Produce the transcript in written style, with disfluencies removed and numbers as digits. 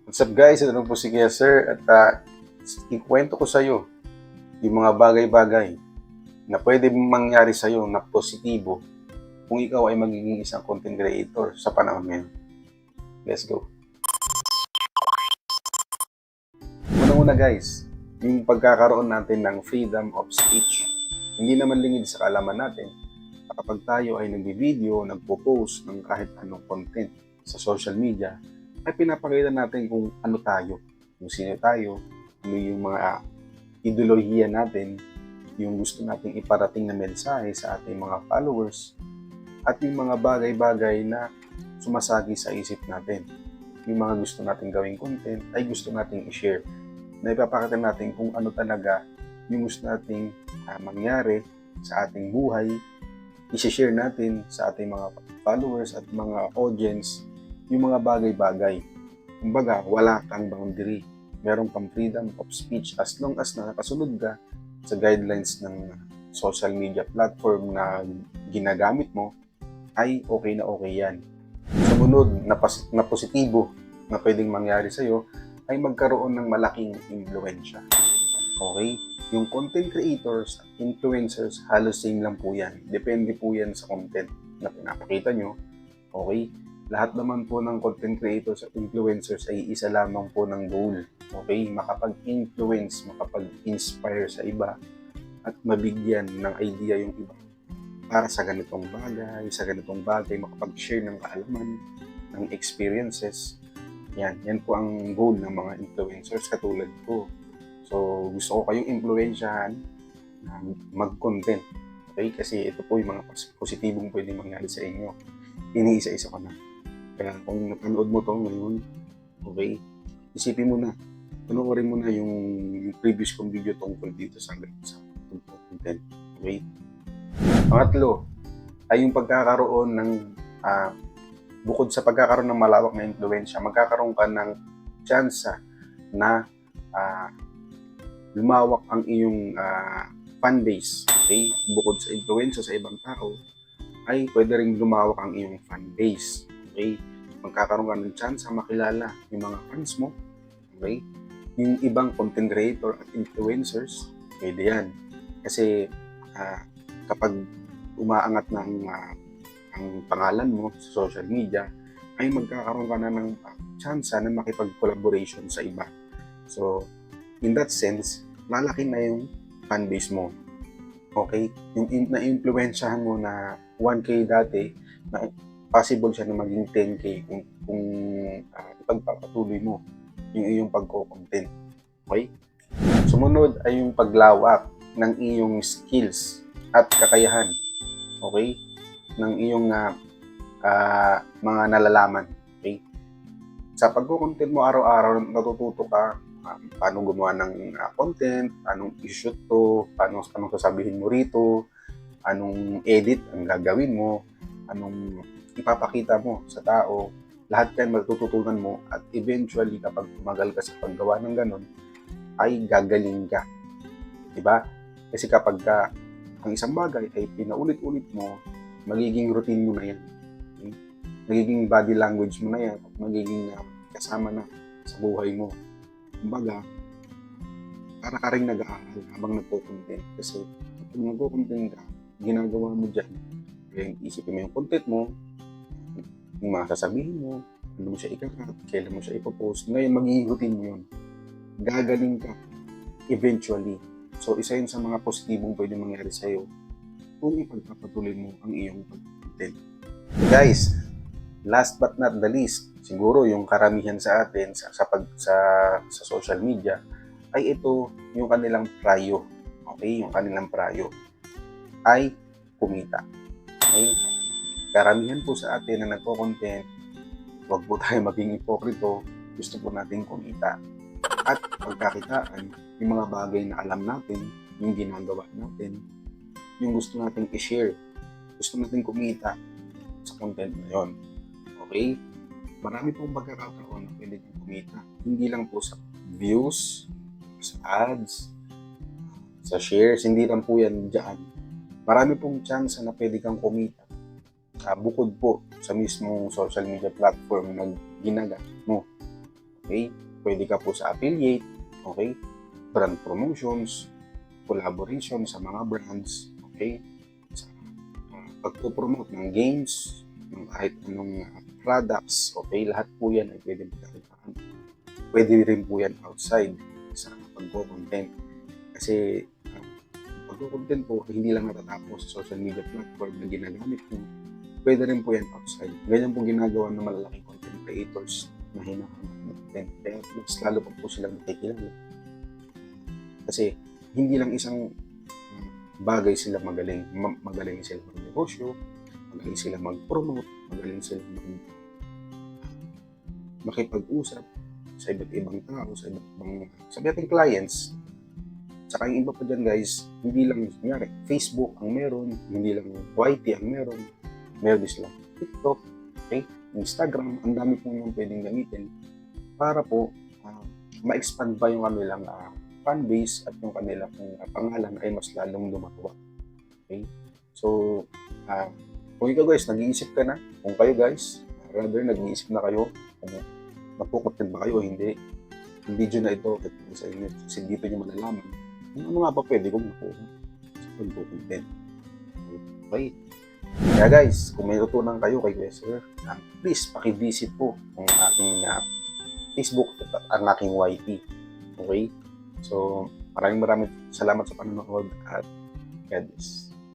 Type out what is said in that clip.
What's up guys? Ito lang po si Kuya Sir at ikwento ko sa iyo yung mga bagay-bagay na pwede mangyari sa iyo na positibo kung ikaw ay magiging isang content creator sa panahon ngayon. Let's go! Una-una guys, yung pagkakaroon natin ng freedom of speech. Hindi naman lingid sa kaalaman natin kapag tayo ay nagbi-video, nagpo-post ng kahit anong content sa social media, ay pinapakita natin kung ano tayo, kung sino tayo, ano yung mga ideolohiya natin, yung gusto nating iparating na mensahe sa ating mga followers, at yung mga bagay-bagay na sumasagi sa isip natin. Yung mga gusto nating gawing content ay gusto nating i-share. Na ipapakita natin kung ano talaga yung gusto nating mangyari sa ating buhay, i-share natin sa ating mga followers at mga audience yung mga bagay-bagay. Kumbaga, wala kang boundary. Meron kang freedom of speech as long as nakasunod ka sa guidelines ng social media platform na ginagamit mo, ay okay na okay yan. Sumunod na positibo na pwedeng mangyari sa'yo ay magkaroon ng malaking impluensya. Okay? Yung content creators at influencers, halos same lang po yan. Depende po yan sa content na pinapakita nyo. Okay? Lahat naman po ng content creators at influencers ay isa lamang po ng goal. Okay? Makapag-influence, makapag-inspire sa iba at mabigyan ng idea yung iba para sa ganitong bagay, makapag-share ng kaalaman, ng experiences. Yan po ang goal ng mga influencers katulad ko. So, gusto ko kayong impluwensyahan na mag-content. Okay? Kasi ito po yung mga positibong pwede mangyari sa inyo. Iniisa-isa ko na. Kaya kung napanood mo to ngayon, okay, isipin mo na. Panoorin mo na yung previous kong video tungkol dito sa content. Okay? Pangatlo, ay yung pagkakaroon ng, bukod sa pagkakaroon ng malawak na impluwensya, magkakaroon ka ng tsansa na lumawak ang iyong fan base. Okay? Bukod sa influensya sa ibang tao, ay pwede rin lumawak ang iyong fan base. Okay? Magkakaroon ka ng chance makilala yung mga fans mo. Okay? Yung ibang content creator at influencers, pwede yan. Kasi kapag umaangat ng ang pangalan mo sa social media, ay magkakaroon ka na ng chance na makipag-collaboration sa iba. So, in that sense, lalaki na yung fanbase mo. Okay? Yung na-influensyahan mo na 1K dati, na possible siya na maging 10K kung ipagpapatuloy mo yung iyong pagko-content. Okay? Sumunod ay yung paglawak ng iyong skills at kakayahan. Okay? Ng iyong mga nalalaman. Okay? Sa pagko-content mo araw-araw, natututo ka paano gumawa ng content, anong i-shoot to, anong sasabihin mo rito, anong edit ang gagawin mo, anong ipapakita mo sa tao. Lahat yan matututunan mo at eventually kapag tumagal ka sa paggawa ng ganon, ay gagaling ka. Diba? Kasi kapag ang isang bagay ay pinaulit-ulit mo, magiging routine mo na yan. Okay? Magiging body language mo na yan at magiging kasama na sa buhay mo. Kumbaga, para ka rin nag-aaral habang nagpo-content. Kasi kapag nagpo-content ka, ginagawa mo dyan. Kaya isipin mo yung content mo, yung mga sasabihin mo, ano mo siya ikakat, kailan mo siya ipopost. Ngayon, magiging routine mo yun. Gagaling ka eventually. So, isa yun sa mga positibong pwede mangyari sa'yo kung ipagpapatuloy mo ang iyong pag-content. Guys, last but not the least, siguro yung karamihan sa atin sa social media ay ito yung kanilang prayo. Okay? Yung kanilang prayo ay kumita. Okay? Karamihan po sa atin na nagko-content, huwag po tayo maging ipokrito, gusto po natin kumita. At pagkakitaan, yung mga bagay na alam natin, yung ginagawa natin, yung gusto natin i-share, gusto natin kumita sa content na yun. Okay? Marami pong pagkakataon na pwede kang kumita. Hindi lang po sa views, sa ads, sa shares, hindi lang po yan dyan. Marami pong chance na pwede kang kumita. Bukod po sa mismong social media platform na ginagamit mo. Okay? Pwede ka po sa affiliate, okay? Brand promotions, collaboration sa mga brands, okay? Sa pagpo-promote ng games, ng kahit anong products, okay? Lahat po yan ay pwede magkakitaan. Pwede rin po yan outside sa pagko-content. Kasi pagko-content po, hindi lang natatapos sa social media platform na ginagamit mo. Pwede rin po yan outside. Ganyan po ginagawa ng malalaking content creators na hinahanap ng content. Kaya mas lalo pa po silang nakikilala. Kasi hindi lang isang bagay sila magaling. Magaling sila mag-negosyo, magaling sila mag-promote, magaling sila makipag-usap sa iba't ibang tao, sa iba't ibang sabihin clients. Saka yung iba pa dyan guys, hindi lang kunyari, Facebook ang meron, hindi lang YT ang meron din silang TikTok, okay? Instagram, ang dami po yung pwedeng gamitin para po ma-expand pa yung kanilang fan base at yung kanilang pangalan ay mas lalong lumawa. Okay? So, kung ikaw guys, nag-iisip ka na, kung kayo guys, rather nag-iisip na kayo kung magpukontent ba kayo o hindi, yung video na ito sa inyo, kasi dito nyo malalaman ano nga ba pwede kong makuha sa pagpukontent. Okay? Kaya guys, kung may tutunan kayo kay Kuya Sir, please paki-visit po ang aking Facebook at ang aking YT. Okay? So, maraming salamat sa panonood at God bless.